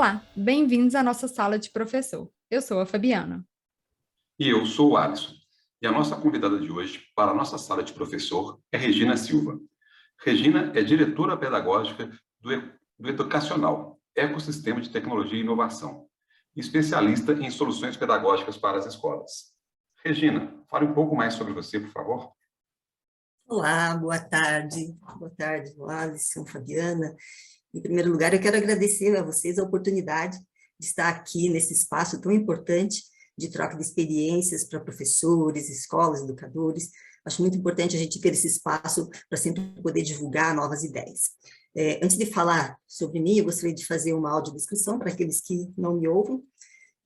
Olá, bem-vindos à nossa sala de professor. Eu sou a Fabiana. E eu sou o Alisson. E a nossa convidada de hoje para a nossa sala de professor é Regina Silva. Regina é diretora pedagógica do Educacional, Ecossistema de Tecnologia e Inovação, especialista em soluções pedagógicas para as escolas. Regina, fale um pouco mais sobre você, por favor. Olá, boa tarde. Boa tarde, Alisson, Fabiana. Em primeiro lugar, eu quero agradecer a vocês a oportunidade de estar aqui nesse espaço tão importante de troca de experiências para professores, escolas, educadores. Acho muito importante a gente ter esse espaço para sempre poder divulgar novas ideias. Antes de falar sobre mim, eu gostaria de fazer uma audiodescrição para aqueles que não me ouvem.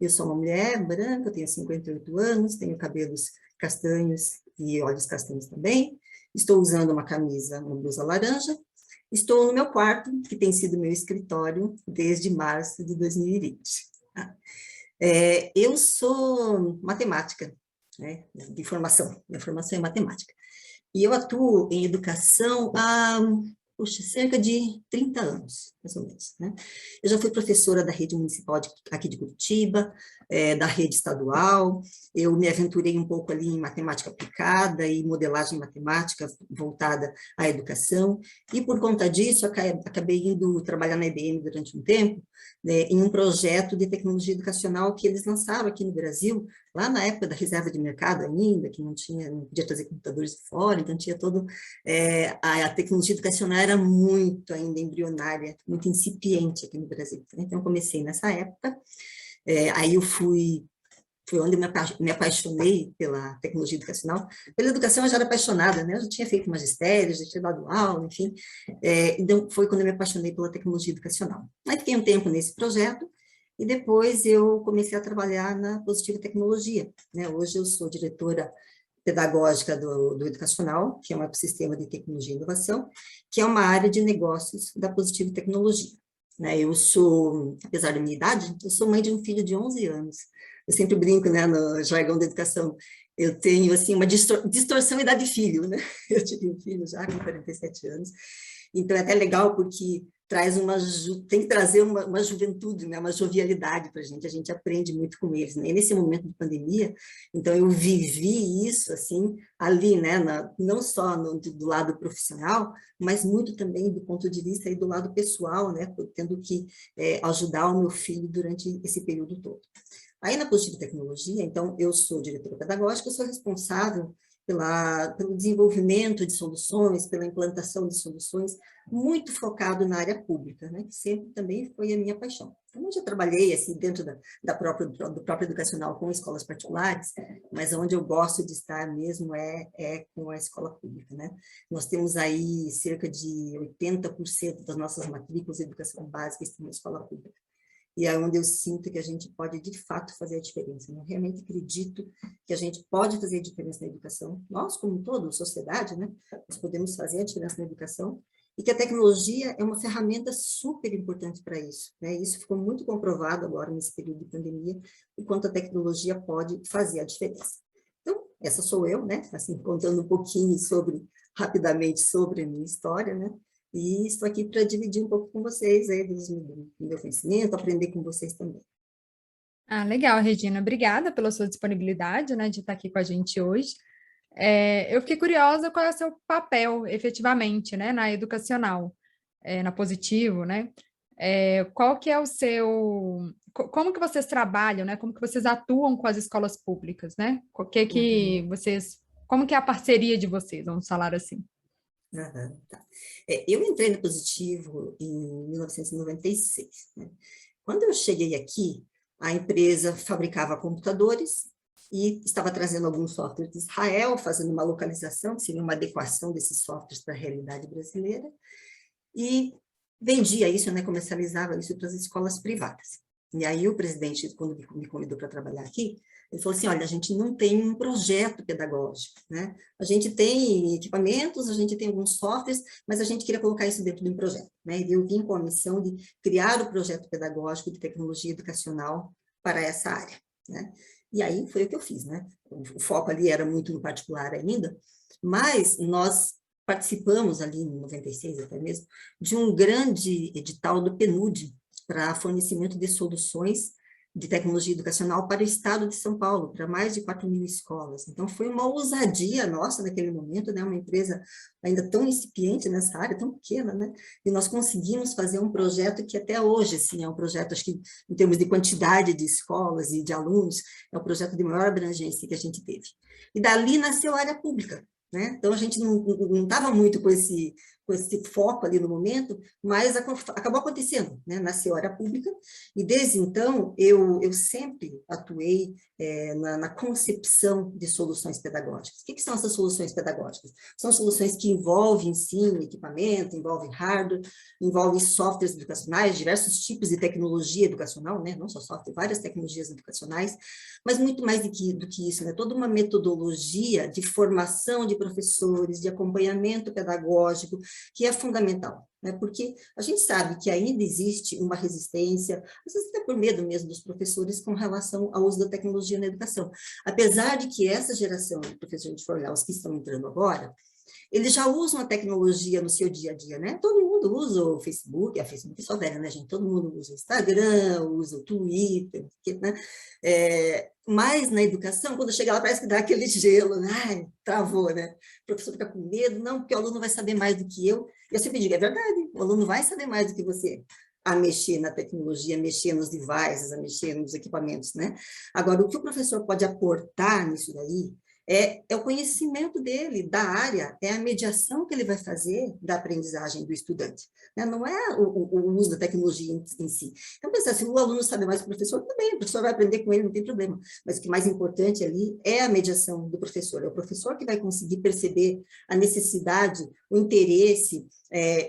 Eu sou uma mulher branca, tenho 58 anos, tenho cabelos castanhos e olhos castanhos também. Estou usando uma camisa, uma blusa laranja. Estou no meu quarto, que tem sido meu escritório desde março de 2020. Eu sou matemática, né, de formação. Minha formação é matemática. E eu atuo em educação há cerca de 30 anos, mais ou menos. Né? Eu já fui professora da rede municipal aqui de Curitiba, da rede estadual, eu me aventurei um pouco ali em matemática aplicada e modelagem matemática voltada à educação, e por conta disso acabei indo trabalhar na IBM durante um tempo, né, em um projeto de tecnologia educacional que eles lançaram aqui no Brasil, lá na época da reserva de mercado ainda, que não podia trazer computadores de fora, então tinha todo, a tecnologia educacional era muito ainda embrionária, muito incipiente aqui no Brasil. Então, eu comecei nessa época, aí eu foi onde eu me apaixonei pela tecnologia educacional. Pela educação eu já era apaixonada, né? Eu já tinha feito magistério, já tinha dado aula, enfim. Então, foi quando eu me apaixonei pela tecnologia educacional. Aí fiquei um tempo nesse projeto, e depois eu comecei a trabalhar na Positiva Tecnologia, né? Hoje eu sou diretora pedagógica do Educacional, que é um ecossistema de tecnologia e inovação, que é uma área de negócios da Positiva Tecnologia. Né? Eu sou, apesar da minha idade, eu sou mãe de um filho de 11 anos. Eu sempre brinco, né, no jargão da educação, eu tenho, assim, uma distorção idade-filho, né? Eu tive um filho já com 47 anos, então é até legal porque traz tem que trazer uma juventude, né, uma jovialidade para a gente aprende muito com eles, né? E nesse momento de pandemia, então eu vivi isso, assim, ali, né, não só do lado profissional, mas muito também do ponto de vista aí do lado pessoal, né, tendo que ajudar o meu filho durante esse período todo. Aí na Positiva Tecnologia, então, eu sou diretora pedagógica, eu sou responsável pelo desenvolvimento de soluções, pela implantação de soluções, muito focado na área pública, né, que sempre também foi a minha paixão. Então, eu já trabalhei assim, dentro do próprio educacional com escolas particulares, mas onde eu gosto de estar mesmo é com a escola pública. Né? Nós temos aí cerca de 80% das nossas matrículas de educação básica estão na escola pública. E é onde eu sinto que a gente pode, de fato, fazer a diferença. Eu realmente acredito que a gente pode fazer a diferença na educação. Nós, como um todo, sociedade, né? Nós podemos fazer a diferença na educação e que a tecnologia é uma ferramenta super importante para isso. Né? Isso ficou muito comprovado agora nesse período de pandemia, o quanto a tecnologia pode fazer a diferença. Então, essa sou eu, né? Assim, contando um pouquinho rapidamente sobre a minha história, né? E estou aqui para dividir um pouco com vocês aí do meu conhecimento, aprender com vocês também. Ah, legal, Regina. Obrigada pela sua disponibilidade, né, de estar aqui com a gente hoje. Eu fiquei curiosa qual é o seu papel, efetivamente, né, na educacional, na Positivo, né? Qual que é o seu... Como que vocês trabalham, né? Como que vocês atuam com as escolas públicas, né? Como que é a parceria de vocês, vamos falar assim? Uhum, tá. Eu entrei no Positivo em 1996. Né? Quando eu cheguei aqui, a empresa fabricava computadores e estava trazendo alguns softwares de Israel, fazendo uma localização, que seria uma adequação desses softwares para a realidade brasileira, e vendia isso, né, comercializava isso para as escolas privadas. E aí o presidente, quando me convidou para trabalhar aqui, ele falou assim, olha, a gente não tem um projeto pedagógico, né? A gente tem equipamentos, a gente tem alguns softwares, mas a gente queria colocar isso dentro de um projeto, né? E eu vim com a missão de criar o projeto pedagógico de tecnologia educacional para essa área, né? E aí foi o que eu fiz, né? O foco ali era muito no particular ainda, mas nós participamos ali em 96 até mesmo, de um grande edital do PNUD, para fornecimento de soluções de tecnologia educacional para o estado de São Paulo, para mais de 4.000 escolas. Então, foi uma ousadia nossa naquele momento, né? Uma empresa ainda tão incipiente nessa área, tão pequena, né? E nós conseguimos fazer um projeto que até hoje, assim, é um projeto, acho que em termos de quantidade de escolas e de alunos, é o projeto de maior abrangência que a gente teve. E dali nasceu a área pública, né? Então, a gente não estava muito com esse foco ali no momento, mas acabou acontecendo, né? Nasceu a área pública, e desde então eu sempre atuei na concepção de soluções pedagógicas. O que são essas soluções pedagógicas? São soluções que envolvem ensino, equipamento, envolvem hardware, envolvem softwares educacionais, diversos tipos de tecnologia educacional, né? Não só software, várias tecnologias educacionais, mas muito mais do que isso, né? Toda uma metodologia de formação de professores, de acompanhamento pedagógico, que é fundamental, né? Porque a gente sabe que ainda existe uma resistência, às vezes até por medo mesmo dos professores, com relação ao uso da tecnologia na educação. Apesar de que essa geração de professores de formal, os que estão entrando agora, eles já usam a tecnologia no seu dia a dia, né? Todo mundo usa o Facebook, a Facebook é só velha, né, gente? Todo mundo usa o Instagram, usa o Twitter, né? Mas na educação, quando chega lá, parece que dá aquele gelo, né? Ai, travou, né? O professor fica com medo, não, porque o aluno vai saber mais do que eu. Eu sempre digo, é verdade, o aluno vai saber mais do que você a mexer na tecnologia, a mexer nos devices, a mexer nos equipamentos, né? Agora, o que o professor pode aportar nisso daí é o conhecimento dele, da área, é a mediação que ele vai fazer da aprendizagem do estudante, né? Não é o uso da tecnologia em si. Então, pensar, se o aluno sabe mais que o professor, também, o professor vai aprender com ele, não tem problema. Mas o que é mais importante ali é a mediação do professor, é o professor que vai conseguir perceber a necessidade, o interesse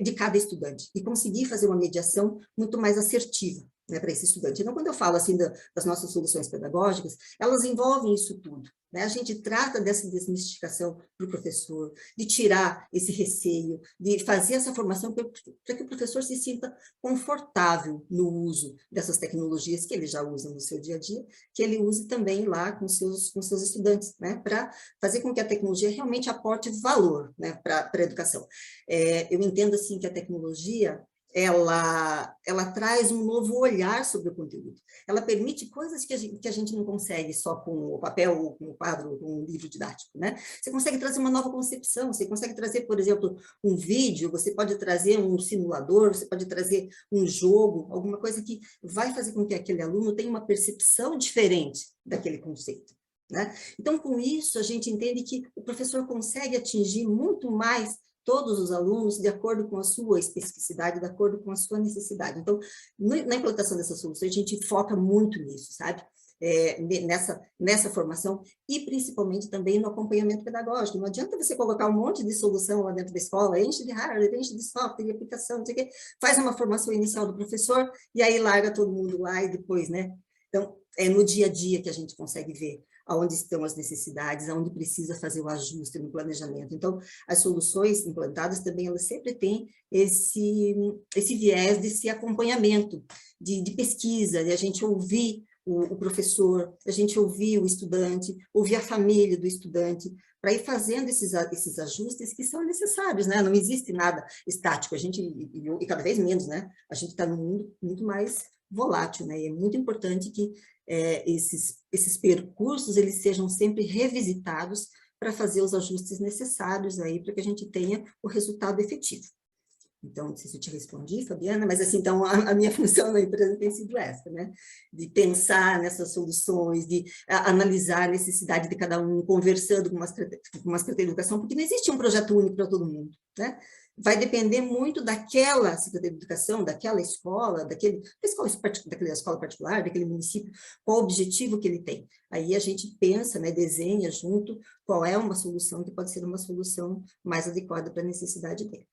de cada estudante, e conseguir fazer uma mediação muito mais assertiva, né, para esse estudante. Então, quando eu falo assim das nossas soluções pedagógicas, elas envolvem isso tudo, né? A gente trata dessa desmistificação para o professor, de tirar esse receio, de fazer essa formação para que o professor se sinta confortável no uso dessas tecnologias que ele já usa no seu dia a dia, que ele use também lá com seus estudantes, né, para fazer com que a tecnologia realmente aporte valor, né, para a educação. Eu entendo assim que a tecnologia ela traz um novo olhar sobre o conteúdo. Ela permite coisas que a gente não consegue só com o papel, com o quadro, com o livro didático, né? Você consegue trazer uma nova concepção, você consegue trazer, por exemplo, um vídeo, você pode trazer um simulador, você pode trazer um jogo, alguma coisa que vai fazer com que aquele aluno tenha uma percepção diferente daquele conceito, né? Então, com isso, a gente entende que o professor consegue atingir muito mais todos os alunos de acordo com a sua especificidade, de acordo com a sua necessidade. Então, na implantação dessas soluções, a gente foca muito nisso, sabe? Nessa formação e principalmente também no acompanhamento pedagógico. Não adianta você colocar um monte de solução lá dentro da escola, enche de hardware, enche de software, de aplicação, não sei o quê, faz uma formação inicial do professor e aí larga todo mundo lá e depois, né? Então, é no dia a dia que a gente consegue ver aonde estão as necessidades, aonde precisa fazer o ajuste no planejamento. Então, as soluções implantadas também, elas sempre têm esse viés desse acompanhamento, de pesquisa, de a gente ouvir o professor, a gente ouvir o estudante, ouvir a família do estudante, para ir fazendo esses ajustes que são necessários, né? Não existe nada estático, e cada vez menos, né? A gente está num mundo muito mais volátil, né? E é muito importante que esses percursos eles sejam sempre revisitados para fazer os ajustes necessários aí para que a gente tenha o resultado efetivo. Então, não sei se eu te respondi, Fabiana, mas assim, então a minha função na empresa tem sido essa, né? De pensar nessas soluções, de analisar a necessidade de cada um, conversando com uma Secretaria de Educação, porque não existe um projeto único para todo mundo, né? Vai depender muito daquela Secretaria de Educação, daquela escola, daquela escola particular, daquele município, qual o objetivo que ele tem. Aí a gente pensa, né, desenha junto qual é uma solução que pode ser uma solução mais adequada para a necessidade dele.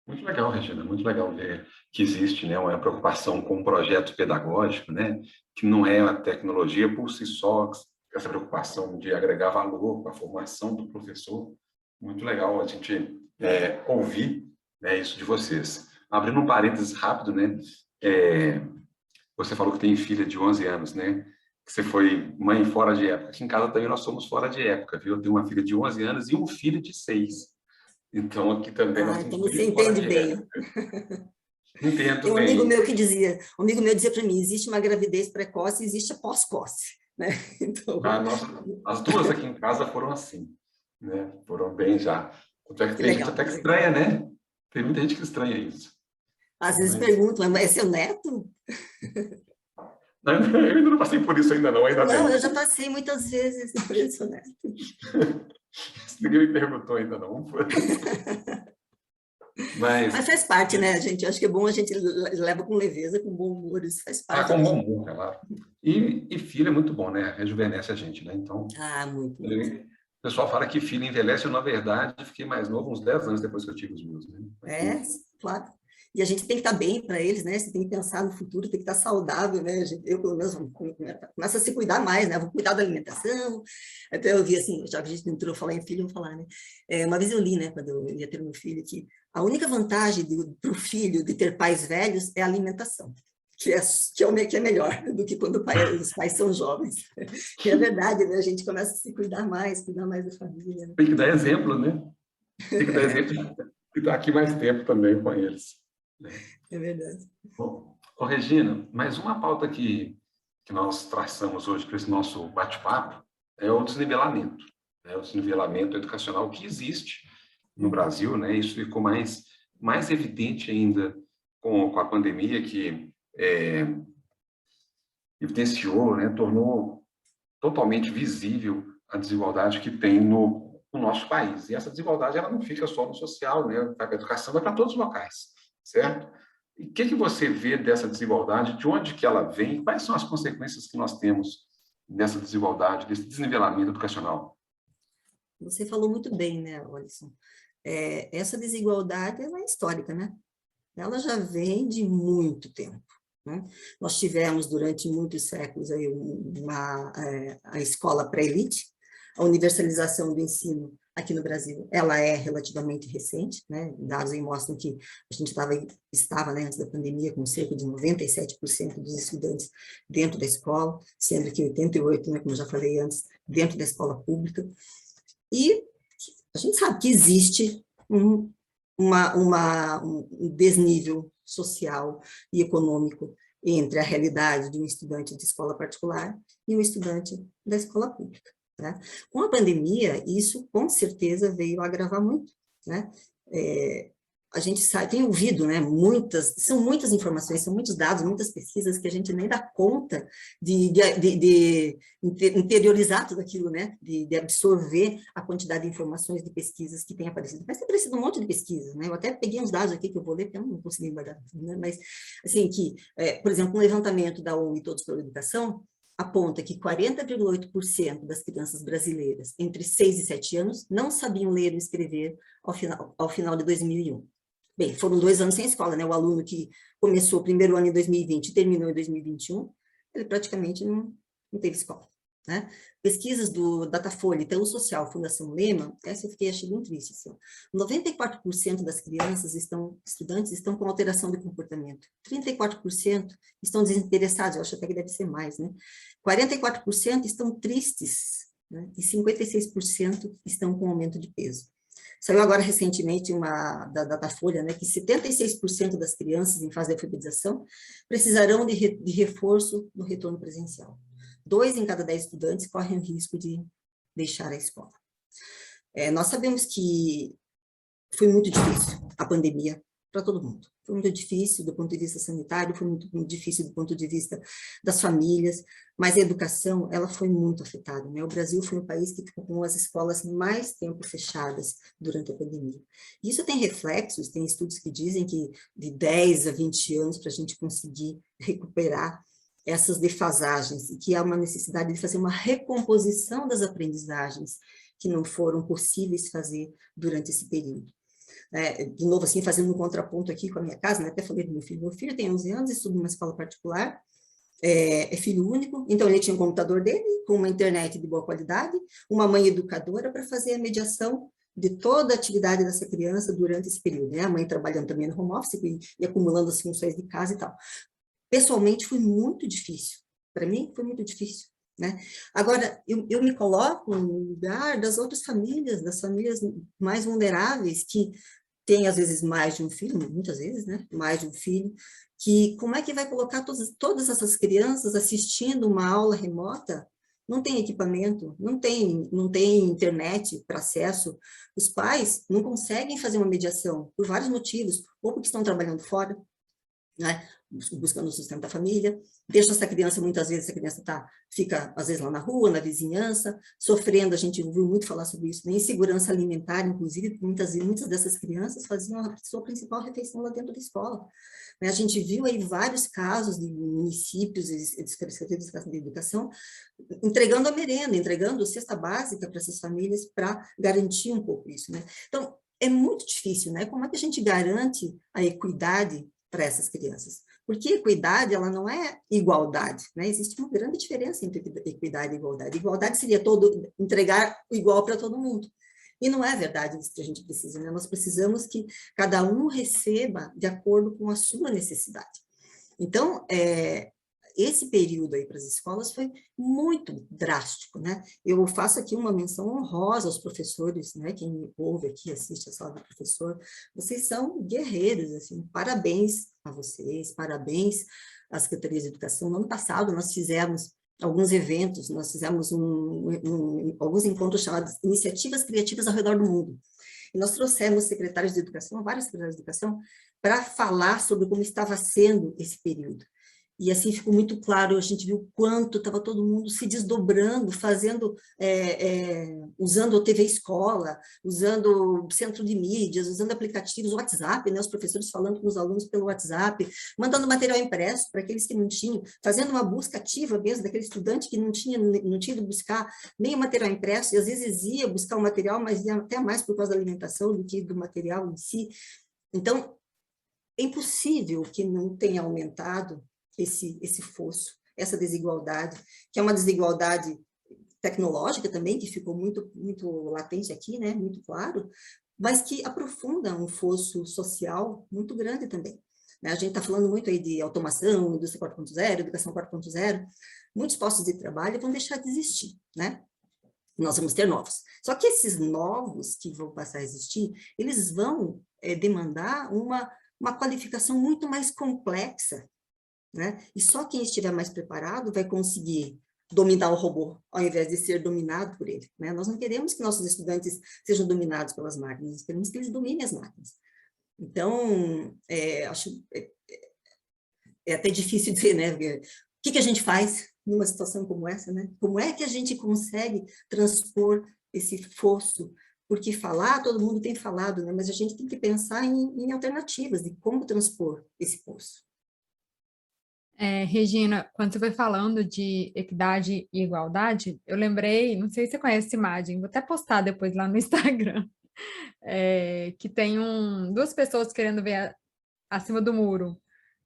Muito legal, Regina, muito legal ver que existe, né, uma preocupação com o projeto pedagógico, né, que não é a tecnologia por si só, essa preocupação de agregar valor para a formação do professor. Muito legal a gente ouvir, né, isso de vocês. Abrindo um parênteses rápido, né, você falou que tem filha de 11 anos, né, que você foi mãe fora de época. Aqui em casa também nós somos fora de época, viu? Eu tenho uma filha de 11 anos e um filho de 6. Então, aqui também nós Então temos você filhos fora entende de bem. época. Entendo Tem um bem. amigo meu que dizia, para mim, existe uma gravidez precoce e existe a pós-coce, né? Então, As duas aqui em casa foram assim, né? Foram bem já. Tanto é que que tem gente legal, até que que legal. estranha, né? Tem muita gente que estranha isso. Às vezes Mas perguntam, mas é seu neto? eu ainda não passei por isso ainda não, ainda Não, bem. eu já passei muitas vezes por isso, né? Ninguém me perguntou ainda não. Mas Mas faz parte, né, gente? Acho que é bom a gente leva com leveza, com bom humor, isso faz parte com da bom gente. humor, claro. E filho é muito bom, né? Rejuvenesce a gente, né? Então, Ah, muito, muito. o pessoal fala que filho envelhece, eu, na verdade, fiquei mais novo uns 10 anos depois que eu tive os meus, né? Mas, É, enfim. claro. E a gente tem que estar bem para eles, né? Você tem que pensar no futuro, tem que estar saudável, né? Eu, pelo menos, começo a se cuidar mais, né? Vou cuidar da alimentação. Até eu vi, assim, já que a gente entrou a falar em filho, eu vou falar, né? Uma vez eu li, né, quando eu ia ter meu filho, que a única vantagem para o filho de ter pais velhos é a alimentação. Que é melhor do que quando os pais são jovens. E é verdade, né? A gente começa a se cuidar mais da família. Né? Tem que dar exemplo, né? Tem que dar exemplo e estar aqui mais tempo também com eles. Né? É verdade. Bom, Regina, mais uma pauta que nós traçamos hoje para esse nosso bate-papo é o desnivelamento. Né? O desnivelamento educacional que existe no Brasil, né? Isso ficou mais evidente ainda com a pandemia, que evidenciou, né? Tornou totalmente visível a desigualdade que tem no nosso país. E essa desigualdade ela não fica só no social, né? Vai para a educação, vai para todos os locais, certo? E o que você vê dessa desigualdade? De onde que ela vem? Quais são as consequências que nós temos dessa desigualdade, desse desnivelamento educacional? Você falou muito bem, né, Alisson? Essa desigualdade ela é histórica, né? Ela já vem de muito tempo. Né? Nós tivemos durante muitos séculos aí a escola pré-elite, a universalização do ensino aqui no Brasil, ela é relativamente recente, né? Dados aí mostram que a gente estava né, antes da pandemia com cerca de 97% dos estudantes dentro da escola, sendo que 88%, né, como eu já falei antes, dentro da escola pública. E a gente sabe que existe um desnível social e econômico entre a realidade de um estudante de escola particular e um estudante da escola pública. Né? Com a pandemia, isso com certeza veio a agravar muito. Né? A gente sabe, tem ouvido, né, são muitas informações, são muitos dados, muitas pesquisas que a gente nem dá conta de interiorizar tudo aquilo, né, de absorver a quantidade de informações de pesquisas que tem aparecido. Mas tem aparecido um monte de pesquisas, né, eu até peguei uns dados aqui que eu vou ler, porque eu não consegui guardar, né, mas, assim, por exemplo, um levantamento da ONU e Todos pela Educação aponta que 40,8% das crianças brasileiras entre 6 e 7 anos não sabiam ler ou escrever ao final de 2001. Bem, foram 2 anos sem escola, né? O aluno que começou o primeiro ano em 2020 e terminou em 2021, ele praticamente não teve escola, né? Pesquisas do Datafolha, Itaú Social, Fundação Lema, essa eu fiquei achando triste, assim, 94% das crianças estudantes estão com alteração de comportamento, 34% estão desinteressados, eu acho até que deve ser mais, né? 44% estão tristes, né? E 56% estão com aumento de peso. Saiu agora recentemente da Datafolha, né, que 76% das crianças em fase de alfabetização precisarão de reforço no retorno presencial. 2 em cada 10 estudantes correm o risco de deixar a escola. Nós sabemos que foi muito difícil a pandemia para todo mundo. Foi muito difícil do ponto de vista sanitário, foi muito difícil do ponto de vista das famílias, mas a educação, ela foi muito afetada, né? O Brasil foi um país que ficou com as escolas mais tempo fechadas durante a pandemia. Isso tem reflexos, tem estudos que dizem que de 10 a 20 anos para a gente conseguir recuperar essas defasagens, e que há uma necessidade de fazer uma recomposição das aprendizagens que não foram possíveis fazer durante esse período. De novo, assim, fazendo um contraponto aqui com a minha casa, né? Até falei do meu filho tem 11 anos, estuda numa escola particular, é filho único, então ele tinha um computador dele, com uma internet de boa qualidade, uma mãe educadora para fazer a mediação de toda a atividade dessa criança durante esse período, né? A mãe trabalhando também no home office e acumulando as funções de casa e tal. Pessoalmente, foi muito difícil, para mim foi muito difícil. Né? Agora, eu me coloco no lugar das outras famílias, das famílias mais vulneráveis, que tem, às vezes, mais de um filho, muitas vezes, né? Mais de um filho, que como é que vai colocar todas essas crianças assistindo uma aula remota? Não tem equipamento, não tem internet para acesso. Os pais não conseguem fazer uma mediação por vários motivos, ou porque estão trabalhando fora, né, buscando o sustento da família, deixa essa criança, muitas vezes, essa criança fica, às vezes, lá na rua, na vizinhança, sofrendo, a gente ouviu muito falar sobre isso, né, insegurança alimentar, inclusive, porque muitas dessas crianças faziam a sua principal refeição lá dentro da escola. Né, a gente viu aí vários casos de municípios e de educação entregando a merenda, entregando cesta básica para essas famílias para garantir um pouco isso, né. Então, é muito difícil, né, como é que a gente garante a equidade para essas crianças? Porque equidade, ela não é igualdade, né? Existe uma grande diferença entre equidade e igualdade. Igualdade seria entregar igual para todo mundo. E não é verdade isso que a gente precisa, né? Nós precisamos que cada um receba de acordo com a sua necessidade. Então, esse período aí para as escolas foi muito drástico, né? Eu faço aqui uma menção honrosa aos professores, né? Quem ouve aqui, assiste a sala do professor, vocês são guerreiros, assim, parabéns a vocês, parabéns à Secretaria de Educação. No ano passado, nós fizemos alguns eventos, nós fizemos alguns encontros chamados Iniciativas Criativas ao Redor do Mundo. E nós trouxemos secretários de educação, vários secretários de educação, para falar sobre como estava sendo esse período. E assim ficou muito claro, a gente viu o quanto estava todo mundo se desdobrando, fazendo, usando o TV Escola, usando o centro de mídias, usando aplicativos, o WhatsApp, né, os professores falando com os alunos pelo WhatsApp, mandando material impresso para aqueles que não tinham, fazendo uma busca ativa mesmo daquele estudante que não tinha ido buscar nem o material impresso, e às vezes ia buscar o material, mas ia até mais por causa da alimentação do que do material em si. Então, é impossível que não tenha aumentado esse fosso, essa desigualdade, que é uma desigualdade tecnológica também, que ficou muito, muito latente aqui, né, muito claro, mas que aprofunda um fosso social muito grande também. Né? A gente está falando muito aí de automação, indústria 4.0, educação 4.0, muitos postos de trabalho vão deixar de existir, né? Nós vamos ter novos. Só que esses novos que vão passar a existir, eles vão demandar uma qualificação muito mais complexa, né? E só quem estiver mais preparado vai conseguir dominar o robô, ao invés de ser dominado por ele, né? Nós não queremos que nossos estudantes sejam dominados pelas máquinas, nós queremos que eles dominem as máquinas. Então, acho até difícil dizer, né? O que a gente faz numa situação como essa, né? Como é que a gente consegue transpor esse fosso? Porque falar, todo mundo tem falado, né? Mas a gente tem que pensar em alternativas de como transpor esse fosso. Regina, quando você foi falando de equidade e igualdade, eu lembrei, não sei se você conhece essa imagem, vou até postar depois lá no Instagram, que tem duas pessoas querendo ver acima do muro,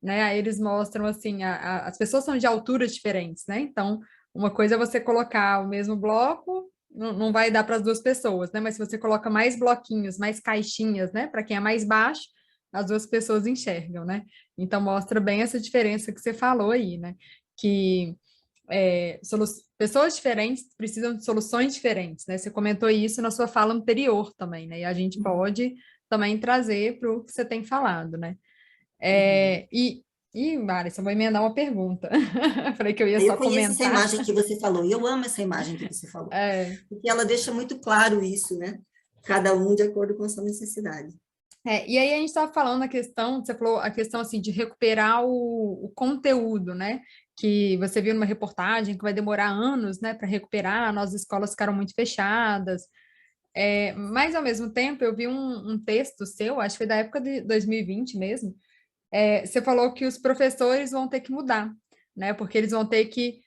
né? Aí eles mostram assim, as pessoas são de alturas diferentes, né? Então, uma coisa é você colocar o mesmo bloco, não vai dar para as duas pessoas, né? Mas se você coloca mais bloquinhos, mais caixinhas, né? Para quem é mais baixo, as duas pessoas enxergam, né? Então, mostra bem essa diferença que você falou aí, né? Que pessoas diferentes precisam de soluções diferentes, né? Você comentou isso na sua fala anterior também, né? E a gente pode também trazer para o que você tem falado, né? Mari, só vou emendar uma pergunta. Falei que eu ia só comentar. Eu conheço essa imagem que você falou, e eu amo essa imagem que você falou, porque ela deixa muito claro isso, né? Cada um de acordo com a sua necessidade. E aí a gente estava falando a questão, você falou a questão assim de recuperar o conteúdo, né? Que você viu numa reportagem que vai demorar anos, né, para recuperar, nossas escolas ficaram muito fechadas. Mas ao mesmo tempo eu vi um texto seu, acho que foi da época de 2020 mesmo. Você falou que os professores vão ter que mudar, né? Porque eles vão ter que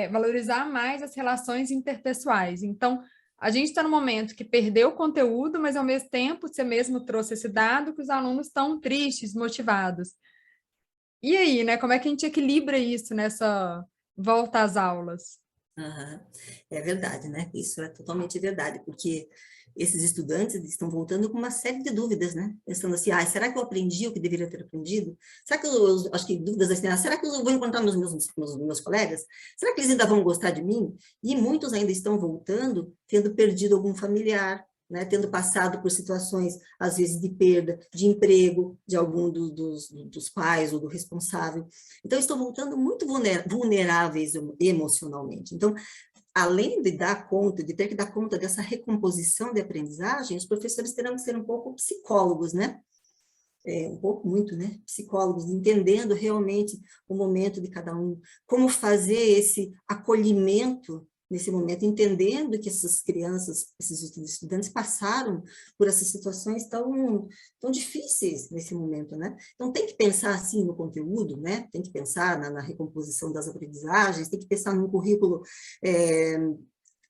valorizar mais as relações interpessoais. Então, a gente está no momento que perdeu o conteúdo, mas ao mesmo tempo, você mesmo trouxe esse dado que os alunos estão tristes, motivados. E aí, né? Como é que a gente equilibra isso nessa volta às aulas? Uhum. É verdade, né? Isso é totalmente verdade, porque esses estudantes estão voltando com uma série de dúvidas, né? Pensando assim, será que eu aprendi o que deveria ter aprendido? Será que acho que dúvidas assim, será que eu vou encontrar nos meus colegas? Será que eles ainda vão gostar de mim? E muitos ainda estão voltando tendo perdido algum familiar, né, tendo passado por situações, às vezes, de perda de emprego de algum dos pais ou do responsável. Então, estão voltando muito vulneráveis emocionalmente. Então, além de dar conta, de ter que dar conta dessa recomposição de aprendizagem, os professores terão que ser um pouco psicólogos, né? Um pouco muito, né? Psicólogos, entendendo realmente o momento de cada um, como fazer esse acolhimento nesse momento, entendendo que essas crianças, esses estudantes passaram por essas situações tão difíceis nesse momento, né? Então, tem que pensar, assim, no conteúdo, né? Tem que pensar na recomposição das aprendizagens, tem que pensar num currículo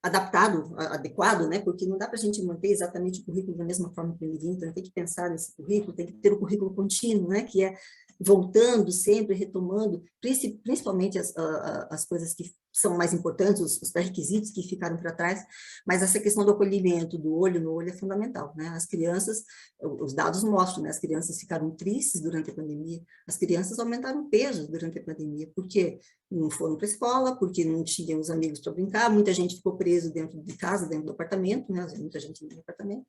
adaptado, adequado, né? Porque não dá para a gente manter exatamente o currículo da mesma forma que ele vinha, então tem que pensar nesse currículo, tem que ter o currículo contínuo, né? Que é voltando sempre, retomando, principalmente as coisas que são mais importantes, os pré-requisitos que ficaram para trás, mas essa questão do acolhimento, do olho no olho é fundamental, né? As crianças, os dados mostram, né? As crianças ficaram tristes durante a pandemia, as crianças aumentaram peso durante a pandemia, porque não foram para a escola, porque não tinham os amigos para brincar, muita gente ficou preso dentro de casa, dentro do apartamento, né? Muita gente no apartamento.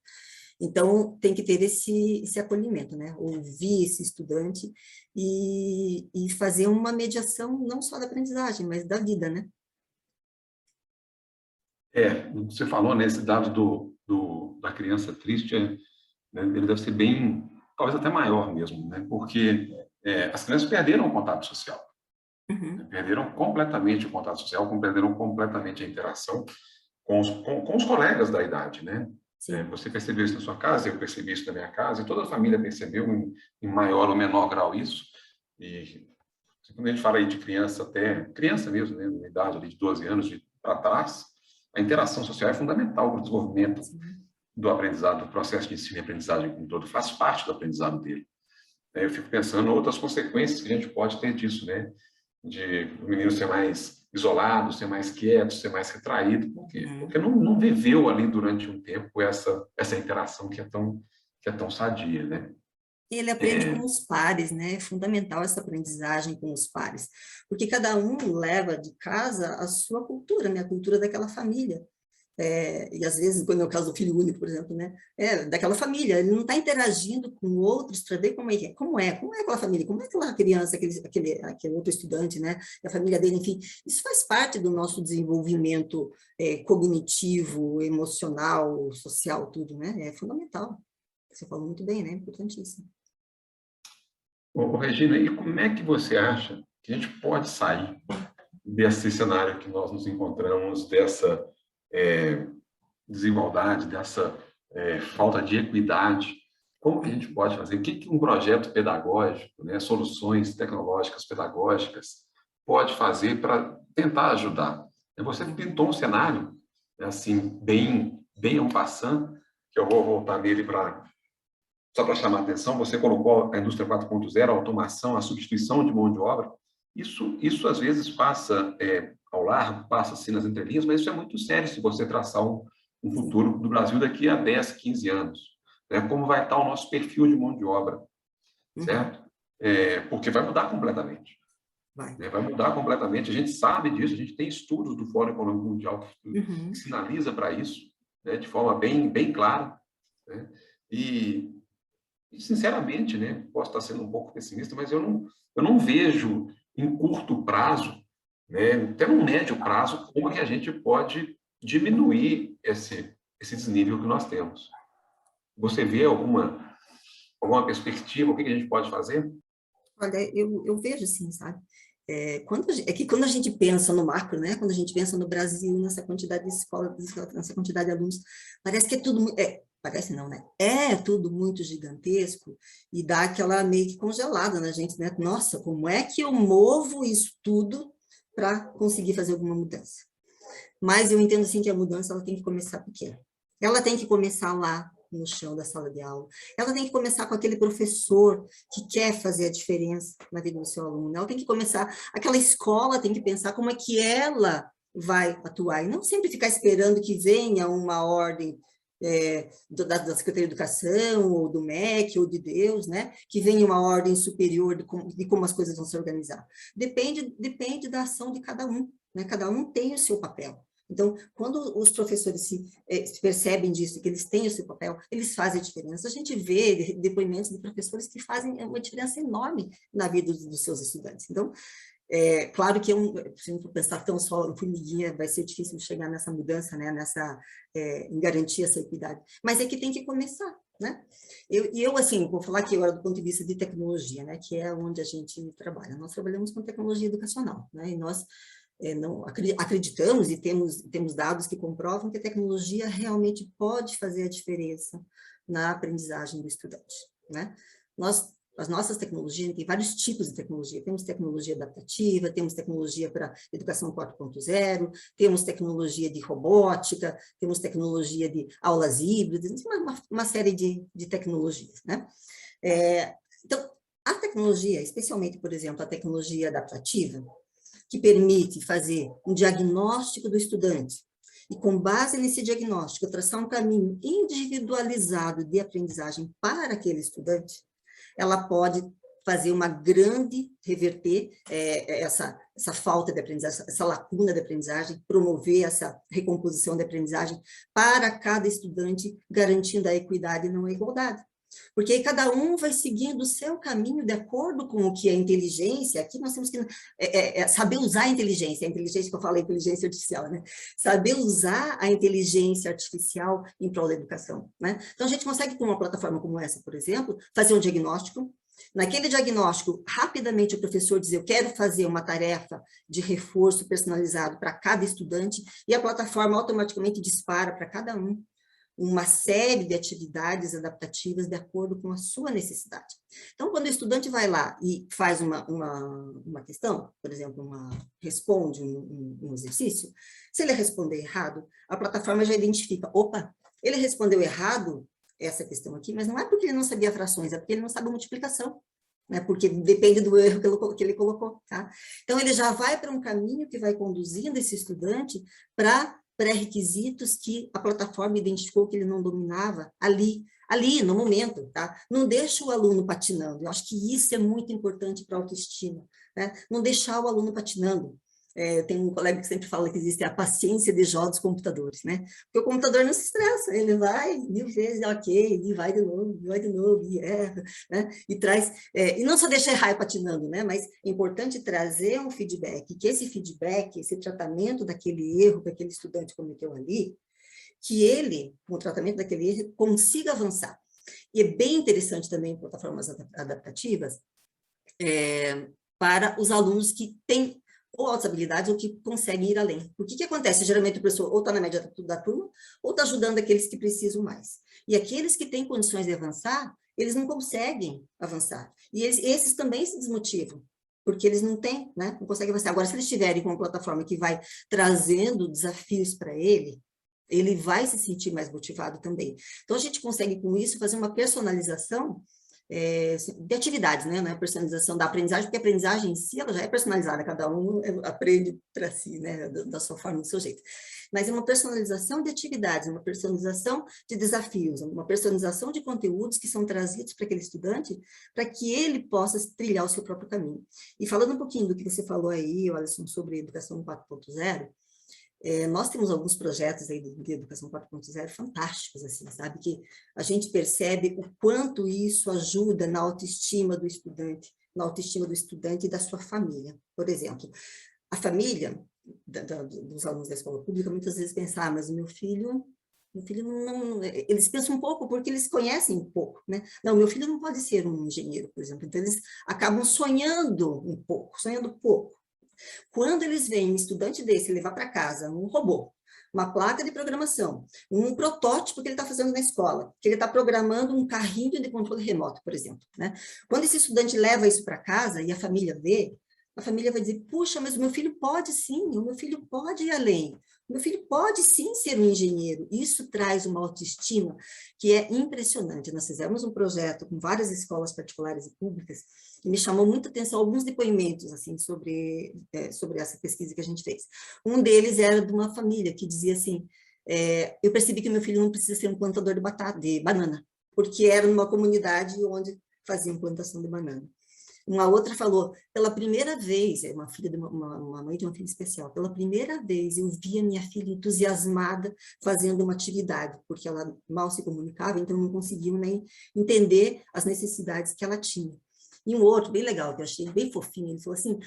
Então, tem que ter esse acolhimento, né? Ouvir esse estudante e fazer uma mediação não só da aprendizagem, mas da vida, né? Você falou nesse dado da criança triste, né, ele deve ser bem, talvez até maior mesmo, né? Porque as crianças perderam o contato social, Uhum. né? Perderam completamente o contato social, perderam completamente a interação com os colegas da idade, né? Você percebeu isso na sua casa, eu percebi isso na minha casa, e toda a família percebeu em maior ou menor grau isso. E quando a gente fala aí de criança, até criança mesmo, né, na idade ali de 12 anos para trás, a interação social é fundamental para o desenvolvimento do aprendizado, do processo de ensino e aprendizagem como um todo, faz parte do aprendizado dele. Eu fico pensando em outras consequências que a gente pode ter disso, né? De o menino ser mais isolado, ser mais quieto, ser mais retraído, porque não viveu ali durante um tempo essa interação que é tão sadia, né? Ele aprende com os pares, né? É fundamental essa aprendizagem com os pares, porque cada um leva de casa a sua cultura, né? A cultura daquela família. E às vezes, quando é o caso do filho único, por exemplo, né? Daquela família, ele não está interagindo com outros para ver como é aquela família, como é aquela criança, aquele outro estudante, né? A família dele, enfim, isso faz parte do nosso desenvolvimento cognitivo, emocional, social, tudo, né? É fundamental. Você falou muito bem, né? Importantíssimo. Regina, e como é que você acha que a gente pode sair desse cenário que nós nos encontramos, dessa desigualdade, dessa falta de equidade? Como que a gente pode fazer? O que um projeto pedagógico, né, soluções tecnológicas pedagógicas pode fazer para tentar ajudar? Você pintou um cenário, assim, bem en passant, que eu vou voltar nele só para chamar a atenção. Você colocou a indústria 4.0, a automação, a substituição de mão de obra. Isso às vezes passa ao largo, passa assim nas entrelinhas, mas isso é muito sério se você traçar um futuro do Brasil daqui a 10, 15 anos. Né? Como vai estar o nosso perfil de mão de obra, certo? Porque vai mudar completamente. Vai mudar completamente. A gente sabe disso, a gente tem estudos do Fórum Econômico Mundial que sinaliza para isso, né? De forma bem clara. Né? E, sinceramente, né? Posso estar sendo um pouco pessimista, mas eu não vejo em curto prazo, né? Até no médio prazo, como que a gente pode diminuir esse desnível que nós temos. Você vê alguma perspectiva? O que a gente pode fazer? Olha, eu vejo sim, sabe? Quando a gente pensa no macro, né? Quando a gente pensa no Brasil, nessa quantidade de escolas, nessa quantidade de alunos, parece que é tudo... parece não, né? É tudo muito gigantesco e dá aquela meio que congelada na gente, né? Nossa, como é que eu movo isso tudo para conseguir fazer alguma mudança? Mas eu entendo, assim, que a mudança ela tem que começar pequena. Ela tem que começar lá no chão da sala de aula. Ela tem que começar com aquele professor que quer fazer a diferença na vida do seu aluno. Ela tem que começar, aquela escola tem que pensar como é que ela vai atuar, e não sempre ficar esperando que venha uma ordem da Secretaria de Educação, ou do MEC, ou de Deus, né? Que venha uma ordem superior de como as coisas vão se organizar. Depende da ação de cada um, né? Cada um tem o seu papel. Então, quando os professores se percebem disso, que eles têm esse papel, eles fazem a diferença. A gente vê depoimentos de professores que fazem uma diferença enorme na vida dos seus estudantes. Então, claro que se não for pensar tão só em formiguinha, vai ser difícil chegar nessa mudança, né, em garantir essa equidade, mas é que tem que começar, né? Eu assim, vou falar aqui agora do ponto de vista de tecnologia, né, que é onde a gente trabalha. Nós trabalhamos com tecnologia educacional, né, e nós não acreditamos e temos dados que comprovam que a tecnologia realmente pode fazer a diferença na aprendizagem do estudante, né? As nossas tecnologias, tem vários tipos de tecnologia, temos tecnologia adaptativa, temos tecnologia para educação 4.0, temos tecnologia de robótica, temos tecnologia de aulas híbridas, uma série de tecnologias, né? Então, a tecnologia, especialmente, por exemplo, a tecnologia adaptativa, que permite fazer um diagnóstico do estudante, e com base nesse diagnóstico, traçar um caminho individualizado de aprendizagem para aquele estudante, ela pode fazer reverter essa falta de aprendizagem, essa lacuna de aprendizagem, promover essa recomposição de aprendizagem para cada estudante, garantindo a equidade e não a igualdade. Porque aí cada um vai seguindo o seu caminho de acordo com o que é inteligência. Aqui nós temos que saber usar a inteligência que eu falo é inteligência artificial, né? Saber usar a inteligência artificial em prol da educação, né? Então a gente consegue, com uma plataforma como essa, por exemplo, fazer um diagnóstico. Naquele diagnóstico, rapidamente o professor diz, eu quero fazer uma tarefa de reforço personalizado para cada estudante, e a plataforma automaticamente dispara para cada um uma série de atividades adaptativas de acordo com a sua necessidade. Então, quando o estudante vai lá e faz uma questão, por exemplo, responde um exercício, se ele responder errado, a plataforma já identifica, opa, ele respondeu errado essa questão aqui, mas não é porque ele não sabia frações, é porque ele não sabe a multiplicação, né? Porque depende do erro que ele colocou, tá? Então, ele já vai para um caminho que vai conduzindo esse estudante para pré-requisitos que a plataforma identificou que ele não dominava ali no momento, tá? Não deixa o aluno patinando. Eu acho que isso é muito importante para a autoestima, né? Não deixar o aluno patinando. Eu tenho um colega que sempre fala que existe a paciência de Jó dos computadores, né? Porque o computador não se estressa, ele vai 1000 vezes, ok, e vai de novo, e erra, né? E traz, e não só deixa errar patinando, né? Mas é importante trazer um feedback, que esse feedback, esse tratamento daquele erro que aquele estudante cometeu ali, que ele, com o tratamento daquele erro, consiga avançar. E é bem interessante também em plataformas adaptativas, para os alunos que têm ou altas habilidades, ou que conseguem ir além. O que acontece? Geralmente o professor ou está na média da turma, ou está ajudando aqueles que precisam mais. E aqueles que têm condições de avançar, eles não conseguem avançar. E esses também se desmotivam, porque eles não têm, né? Não conseguem avançar. Agora, se eles estiverem com uma plataforma que vai trazendo desafios para ele vai se sentir mais motivado também. Então, a gente consegue, com isso, fazer uma personalização de atividades, né? Não é a personalização da aprendizagem, porque a aprendizagem em si, ela já é personalizada, cada um aprende para si, né? Da sua forma, do seu jeito. Mas é uma personalização de atividades, uma personalização de desafios, uma personalização de conteúdos que são trazidos para aquele estudante, para que ele possa trilhar o seu próprio caminho. E falando um pouquinho do que você falou aí, Alisson, sobre educação 4.0, nós temos alguns projetos aí de educação 4.0 fantásticos, assim, sabe? Que a gente percebe o quanto isso ajuda na autoestima do estudante e da sua família. Por exemplo, a família dos alunos da escola pública muitas vezes pensa, mas o meu filho não... Eles pensam um pouco porque eles conhecem um pouco, né? Não, meu filho não pode ser um engenheiro, por exemplo. Então, eles acabam sonhando pouco. Quando eles veem um estudante desse levar para casa um robô, uma placa de programação, um protótipo que ele está fazendo na escola, que ele está programando um carrinho de controle remoto, por exemplo, né? Quando esse estudante leva isso para casa e a família vê, a família vai dizer, puxa, mas o meu filho pode sim, o meu filho pode ir além, o meu filho pode sim ser um engenheiro. Isso traz uma autoestima que é impressionante. Nós fizemos um projeto com várias escolas particulares e públicas, e me chamou muita atenção alguns depoimentos assim, sobre essa pesquisa que a gente fez. Um deles era de uma família que dizia assim, eu percebi que meu filho não precisa ser um plantador de banana, porque era numa comunidade onde faziam plantação de banana. Uma outra falou, pela primeira vez, é uma filha de uma mãe de uma filha especial, pela primeira vez eu vi a minha filha entusiasmada fazendo uma atividade, porque ela mal se comunicava, então não conseguiam nem entender as necessidades que ela tinha. E um outro, bem legal, que eu achei bem fofinho, ele falou assim,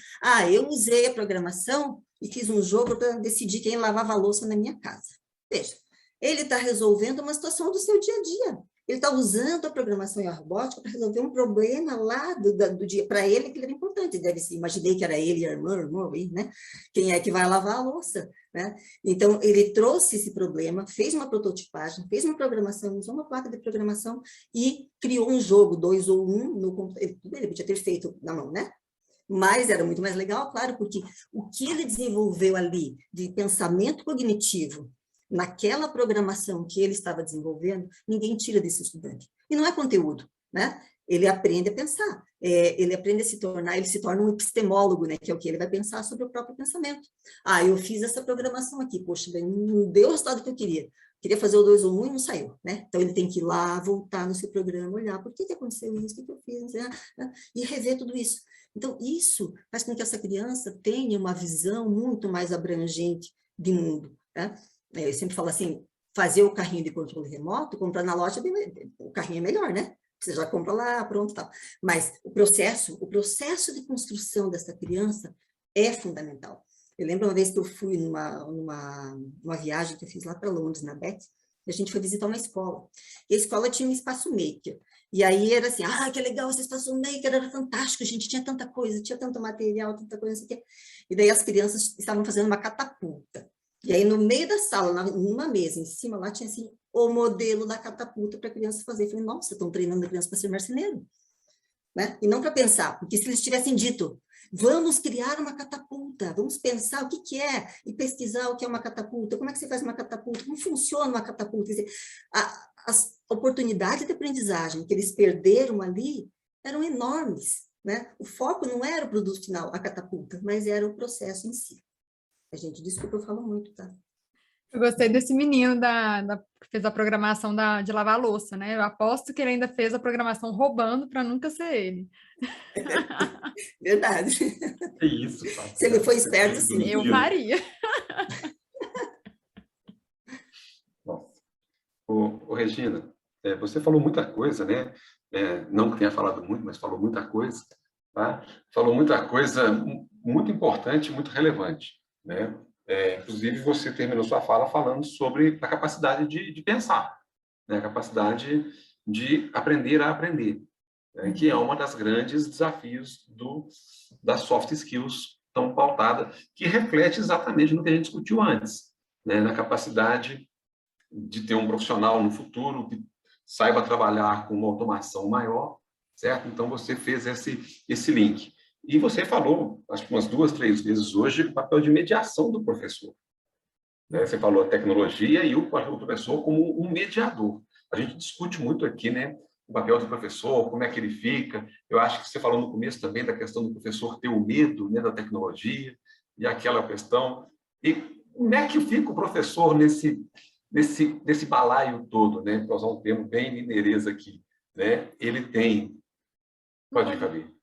eu usei a programação e fiz um jogo para decidir quem lavava a louça na minha casa. Veja, ele está resolvendo uma situação do seu dia a dia. Ele está usando a programação e a robótica para resolver um problema lá do dia, para ele que era importante. Imaginei que era ele e a irmã, né? Quem é que vai lavar a louça? Né? Então, ele trouxe esse problema, fez uma prototipagem, fez uma programação, usou uma placa de programação e criou um jogo, 2 ou 1, no computador. Ele podia ter feito na mão, né? Mas era muito mais legal, claro, porque o que ele desenvolveu ali de pensamento cognitivo, naquela programação que ele estava desenvolvendo, ninguém tira desse estudante. E não é conteúdo, né? Ele aprende a pensar, ele aprende a se tornar, ele se torna um epistemólogo, né? Que é o que ele vai pensar sobre o próprio pensamento. Eu fiz essa programação aqui, poxa, não deu o resultado que eu queria fazer o 2 ou 1 e não saiu, né? Então ele tem que ir lá, voltar no seu programa, olhar, por que aconteceu isso, o que eu fiz, né? E rever tudo isso. Então isso faz com que essa criança tenha uma visão muito mais abrangente de mundo, né? Eu sempre falo assim, fazer o carrinho de controle remoto, comprar na loja, o carrinho é melhor, né? Você já compra lá, pronto, tal. Mas o processo de construção dessa criança é fundamental. Eu lembro uma vez que eu fui numa viagem que eu fiz lá para Londres, na BET, e a gente foi visitar uma escola. E a escola tinha um espaço maker. E aí era assim, que legal, esse espaço maker era fantástico, a gente tinha tanta coisa, tinha tanto material, tanta coisa, não sei o quê. E daí as crianças estavam fazendo uma catapulta. E aí, no meio da sala, numa mesa, em cima, lá tinha assim, o modelo da catapulta para a criança fazer. Eu falei, nossa, estão treinando a criança para ser marceneiro. Né? E não para pensar, porque se eles tivessem dito, vamos criar uma catapulta, vamos pensar o que é, e pesquisar o que é uma catapulta, como é que você faz uma catapulta, como funciona uma catapulta. Quer dizer, as oportunidades de aprendizagem que eles perderam ali eram enormes. Né? O foco não era o produto final, a catapulta, mas era o processo em si. Gente, desculpa, eu falo muito, tá? Eu gostei desse menino que fez a programação de lavar a louça, né? Eu aposto que ele ainda fez a programação roubando para nunca ser ele. Verdade. É isso, tá? Se ele for esperto, sim. Eu faria. Bom, Regina, você falou muita coisa, né? Não que tenha falado muito, mas falou muita coisa, tá? Falou muita coisa muito importante, muito relevante, né? Inclusive, você terminou sua fala falando sobre a capacidade de pensar, né? A capacidade de aprender a aprender, né? Que é uma das grandes desafios das soft skills tão pautada, que reflete exatamente no que a gente discutiu antes, né? Na capacidade de ter um profissional no futuro que saiba trabalhar com uma automação maior, certo? Então, você fez esse link. E você falou, acho que umas 2, 3 vezes hoje, o papel de mediação do professor. Né? Você falou a tecnologia e o professor como um mediador. A gente discute muito aqui, né, o papel do professor, como é que ele fica. Eu acho que você falou no começo também da questão do professor ter o medo, né, da tecnologia e aquela questão. E como é que fica o professor nesse balaio todo, né? Para usar um termo bem mineirês aqui, né? Ele tem... Pode ir, Fabi.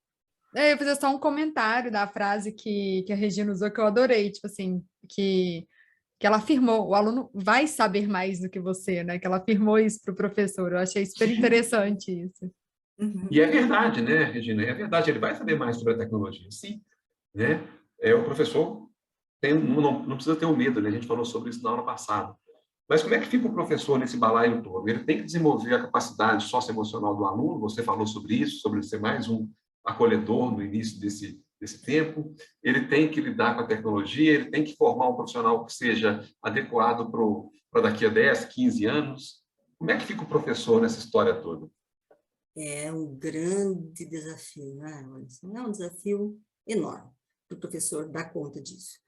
Eu ia fazer só um comentário da frase que a Regina usou, que eu adorei, tipo assim, que ela afirmou, o aluno vai saber mais do que você, né? Que ela afirmou isso para o professor. Eu achei super interessante isso. E é verdade, né, Regina? É verdade, ele vai saber mais sobre a tecnologia, sim. Né? O professor não precisa ter o medo, né? A gente falou sobre isso na aula passada. Mas como é que fica o professor nesse balaio todo? Ele tem que desenvolver a capacidade socioemocional do aluno, você falou sobre isso, sobre ser mais um acolhedor no início desse tempo, ele tem que lidar com a tecnologia, ele tem que formar um profissional que seja adequado para daqui a 10, 15 anos. Como é que fica o professor nessa história toda? É um grande desafio, né? É um desafio enorme para o professor dar conta disso.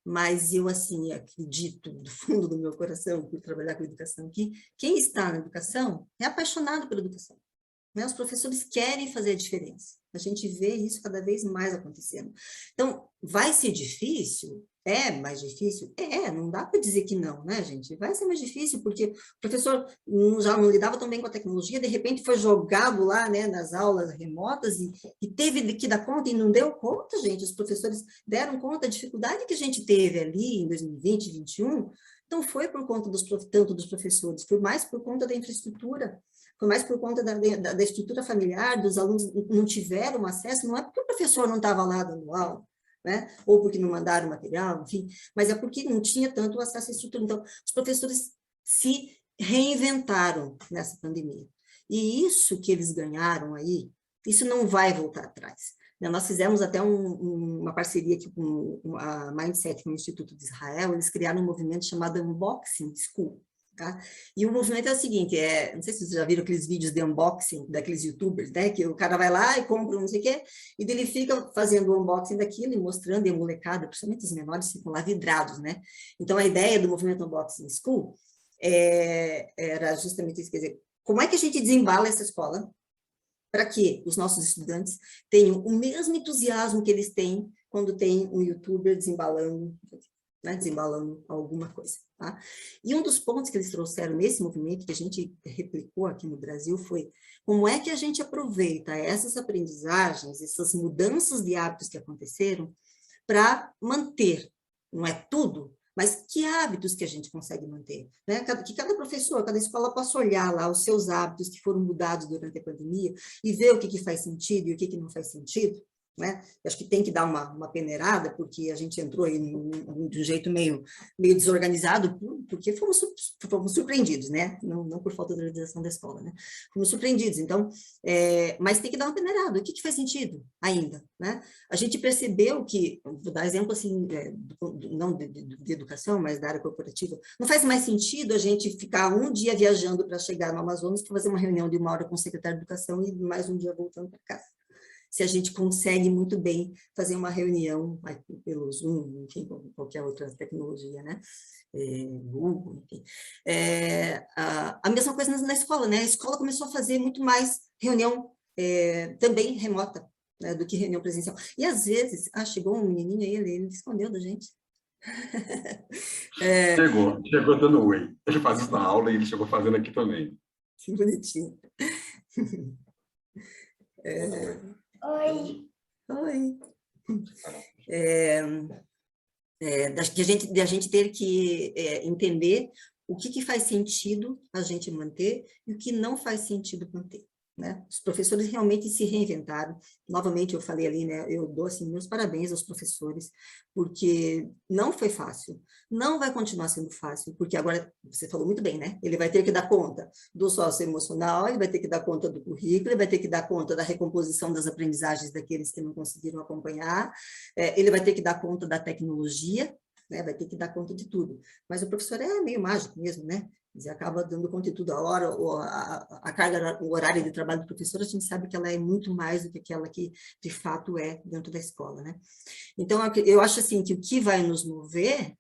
Mas eu, assim, acredito do fundo do meu coração, por trabalhar com educação, que quem está na educação é apaixonado pela educação. Né? Os professores querem fazer a diferença. A gente vê isso cada vez mais acontecendo. Então, vai ser difícil? É mais difícil? Não dá para dizer que não, né, gente? Vai ser mais difícil, porque o professor já não lidava tão bem com a tecnologia, de repente foi jogado lá, né, nas aulas remotas e teve que dar conta e não deu conta, gente. Os professores deram conta da dificuldade que a gente teve ali em 2020, 2021. Não foi por conta tanto dos professores, foi mais por conta da infraestrutura, foi mais por conta da estrutura familiar, dos alunos não tiveram acesso, não é porque o professor não estava lá dando aula, né? Ou porque não mandaram material, enfim, mas é porque não tinha tanto acesso à estrutura. Então, os professores se reinventaram nessa pandemia. E isso que eles ganharam aí, isso não vai voltar atrás. Nós fizemos até uma parceria aqui com a Mindset, com o Instituto de Israel, eles criaram um movimento chamado Unboxing School. Tá? E o movimento é o seguinte, não sei se vocês já viram aqueles vídeos de unboxing daqueles youtubers, né, que o cara vai lá e compra não sei o quê, e ele fica fazendo o unboxing daquilo e mostrando, e a molecada, principalmente os menores, ficam lá vidrados, né? Então, a ideia do movimento Unboxing School era justamente isso, quer dizer, como é que a gente desembala essa escola para que os nossos estudantes tenham o mesmo entusiasmo que eles têm quando tem um youtuber desembalando, né, desembalando alguma coisa. Tá? E um dos pontos que eles trouxeram nesse movimento, que a gente replicou aqui no Brasil, foi como é que a gente aproveita essas aprendizagens, essas mudanças de hábitos que aconteceram, para manter, não é tudo, mas que hábitos que a gente consegue manter, né? Que cada professor, cada escola possa olhar lá os seus hábitos que foram mudados durante a pandemia e ver o que faz sentido e o que não faz sentido, né? Eu acho que tem que dar uma peneirada, porque a gente entrou aí de um jeito meio desorganizado, porque fomos surpreendidos, né? Não por falta de organização da escola, né? Fomos surpreendidos, então, mas tem que dar uma peneirada, o que faz sentido ainda, né? A gente percebeu que, vou dar exemplo assim, não de educação, mas da área corporativa, não faz mais sentido a gente ficar um dia viajando para chegar no Amazonas para fazer uma reunião de 1 hora com o secretário de Educação e mais um dia voltando para casa. Se a gente consegue muito bem fazer uma reunião pelo Zoom, enfim, qualquer outra tecnologia, né? Google, enfim. A mesma coisa na escola, né? A escola começou a fazer muito mais reunião também remota, né, do que reunião presencial. E às vezes, chegou um menininho aí, ele escondeu da gente. Chegou dando oi. Ele faz isso na aula e ele chegou fazendo aqui também. Que bonitinho. Oi. Oi. De a gente ter que entender o que faz sentido a gente manter e o que não faz sentido manter, né? Os professores realmente se reinventaram. Novamente, eu falei ali, né? Eu dou, assim, meus parabéns aos professores, porque não foi fácil, não vai continuar sendo fácil, porque agora, você falou muito bem, né? Ele vai ter que dar conta do socioemocional, ele vai ter que dar conta do currículo, ele vai ter que dar conta da recomposição das aprendizagens daqueles que não conseguiram acompanhar, ele vai ter que dar conta da tecnologia, né? Vai ter que dar conta de tudo. Mas o professor é meio mágico mesmo, né? Você acaba dando conta de tudo. A hora, a carga, o horário de trabalho do professor, a gente sabe que ela é muito mais do que aquela que, de fato, é dentro da escola, né? Então, eu acho assim, que o que vai nos mover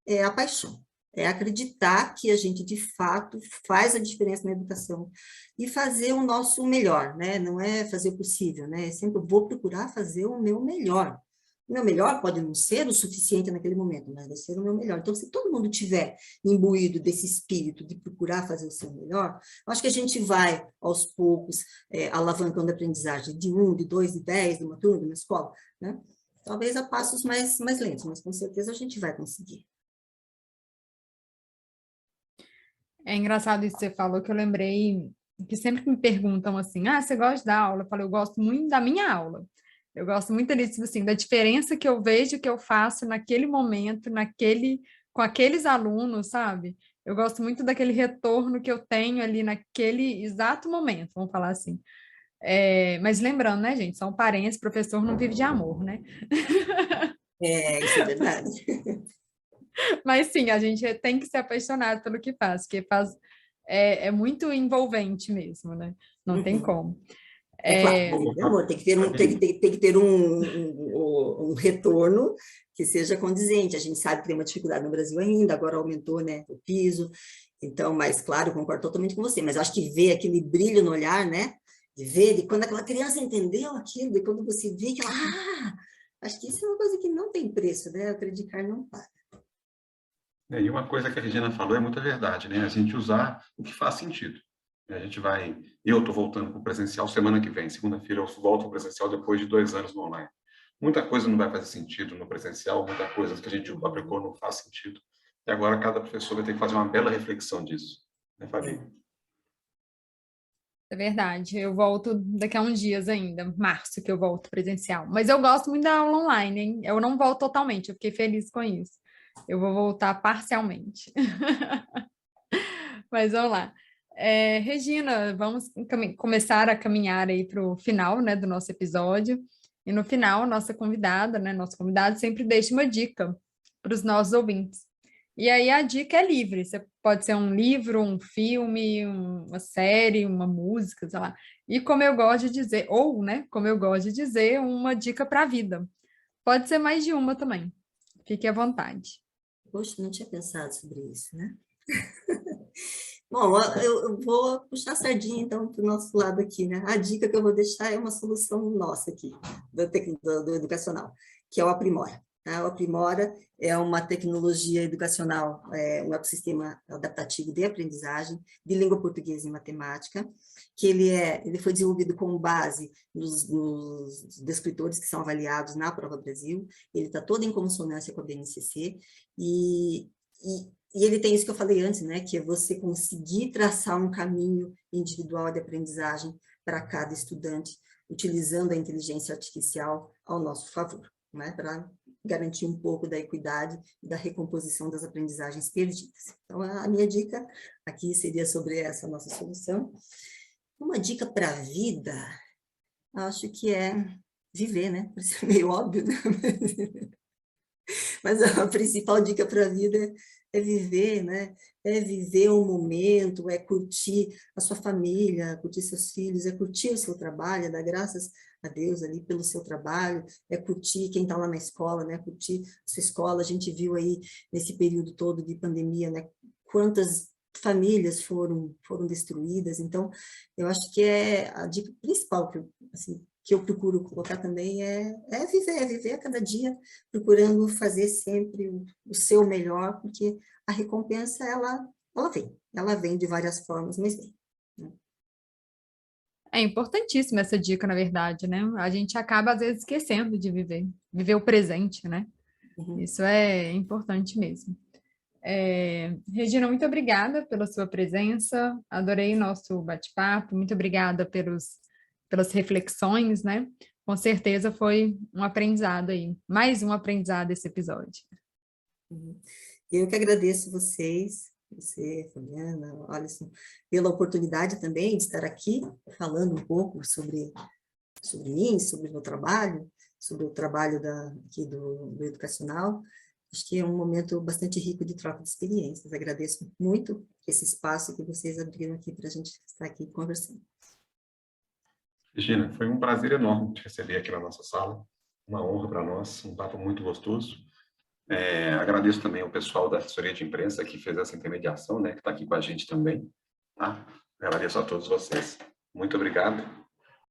é a paixão, é acreditar que a gente, de fato, faz a diferença na educação e fazer o nosso melhor, né? Não é fazer o possível, né? Sempre vou procurar fazer o meu melhor. O meu melhor pode não ser o suficiente naquele momento, mas vai ser o meu melhor. Então, se todo mundo tiver imbuído desse espírito de procurar fazer o seu melhor, eu acho que a gente vai, aos poucos, alavancando a aprendizagem de 1, de 2, de 10, de uma turma, de uma escola, né? Talvez a passos mais lentos, mas com certeza a gente vai conseguir. É engraçado isso que você falou, que eu lembrei que sempre me perguntam assim, você gosta da aula? Eu falo, eu gosto muito da minha aula. Eu gosto muito disso, assim, da diferença que eu vejo que eu faço naquele momento, com aqueles alunos, sabe? Eu gosto muito daquele retorno que eu tenho ali naquele exato momento, vamos falar assim. Mas lembrando, né, gente, são parentes, professor não vive de amor, né? Isso é verdade. Mas sim, a gente tem que ser apaixonado pelo que faz, porque é muito envolvente mesmo, né? Não tem como. Claro, amor, tem que ter um retorno que seja condizente. A gente sabe que tem uma dificuldade no Brasil ainda, agora aumentou, né, o piso. Então, mas claro, eu concordo totalmente com você, mas acho que ver aquele brilho no olhar, né, de quando aquela criança entendeu aquilo, e quando você vê que ela, Acho que isso é uma coisa que não tem preço, né? O Credicar não paga. E uma coisa que a Regina falou é muita verdade, né? A gente usar o que faz sentido. A gente vai... Eu estou voltando para o presencial semana que vem. Segunda-feira eu volto para o presencial depois de 2 anos no online. Muita coisa não vai fazer sentido no presencial, muita coisa que a gente aplicou não faz sentido. E agora cada professor vai ter que fazer uma bela reflexão disso. Né, Fabi? É verdade, eu volto daqui a uns dias ainda, março que eu volto presencial. Mas eu gosto muito da aula online, hein? Eu não volto totalmente, eu fiquei feliz com isso. Eu vou voltar parcialmente. Mas vamos lá. Regina, vamos começar a caminhar aí para o final, né, do nosso episódio. E no final, nossa convidada, né, nosso convidado sempre deixa uma dica para os nossos ouvintes. E aí a dica é livre, você pode ser um livro, um filme, uma série, uma música, sei lá. E como eu gosto de dizer, ou, né, como eu gosto de dizer, uma dica para a vida. Pode ser mais de uma também. Fique à vontade. Poxa, não tinha pensado sobre isso, né? Bom, eu vou puxar a sardinha, então, para o nosso lado aqui, né? A dica que eu vou deixar é uma solução nossa aqui, do educacional, que é o Aprimora. Tá? O Aprimora é uma tecnologia educacional, um ecossistema adaptativo de aprendizagem de língua portuguesa e matemática, que ele foi desenvolvido com base nos descritores que são avaliados na Prova Brasil, ele está todo em consonância com a BNCC, e ele tem isso que eu falei antes, né, que é você conseguir traçar um caminho individual de aprendizagem para cada estudante, utilizando a inteligência artificial ao nosso favor, né, para garantir um pouco da equidade e da recomposição das aprendizagens perdidas. Então, a minha dica aqui seria sobre essa nossa solução. Uma dica para a vida, acho que é viver, né? Parece meio óbvio, né? Mas a principal dica para a vida é viver, né? É viver o momento, é curtir a sua família, curtir seus filhos, é curtir o seu trabalho, é dar graças a Deus ali pelo seu trabalho, é curtir quem está lá na escola, né? Curtir a sua escola. A gente viu aí nesse período todo de pandemia, né? Quantas famílias foram destruídas. Então, eu acho que é a dica principal que eu procuro colocar também é viver a cada dia, procurando fazer sempre o seu melhor, porque a recompensa, ela vem de várias formas, mas vem. Né? É importantíssima essa dica, na verdade, né? A gente acaba, às vezes, esquecendo de viver o presente, né? Uhum. Isso é importante mesmo. Regina, muito obrigada pela sua presença, adorei nosso bate-papo, muito obrigada pelas reflexões, né? Com certeza foi um aprendizado aí, mais um aprendizado esse episódio. Uhum. Eu que agradeço você, Fabiana, Alisson, pela oportunidade também de estar aqui falando um pouco sobre mim, sobre o meu trabalho, sobre o trabalho aqui do educacional. Acho que é um momento bastante rico de troca de experiências. Agradeço muito esse espaço que vocês abriram aqui para a gente estar aqui conversando. Regina, foi um prazer enorme te receber aqui na nossa sala. Uma honra para nós, um papo muito gostoso. Agradeço também ao pessoal da assessoria de imprensa que fez essa intermediação, né, que está aqui com a gente também. Tá? Agradeço a todos vocês. Muito obrigado